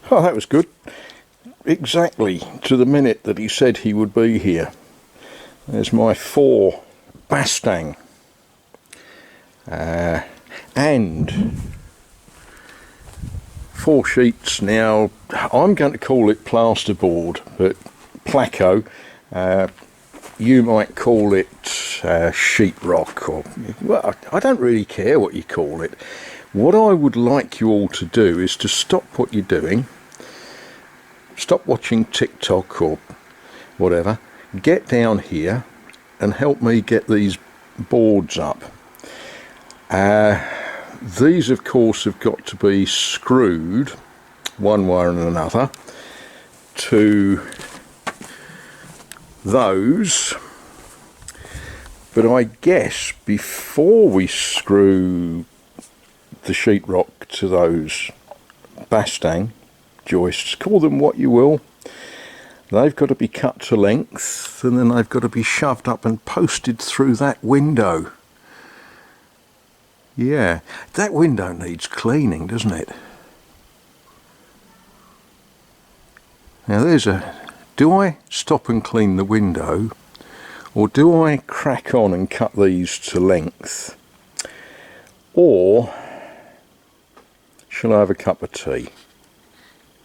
Oh, that was good. Exactly to the minute that he said he would be here. There's my 4 Bastang. And 4 sheets now. I'm going to call it plasterboard, but Placo, you might call it sheetrock, or, well, I don't really care what you call it. What I would like you all to do is to stop what you're doing, stop watching TikTok or whatever, get down here and help me get these boards up. These of course have got to be screwed one way or another to those, but I guess before we screw the sheetrock to those Bastang joists, call them what you will, they've got to be cut to length, and then they've got to be shoved up and posted through that window. Yeah, that window needs cleaning, doesn't it? Now there's do I stop and clean the window, or do I crack on and cut these to length, or shall I have a cup of tea?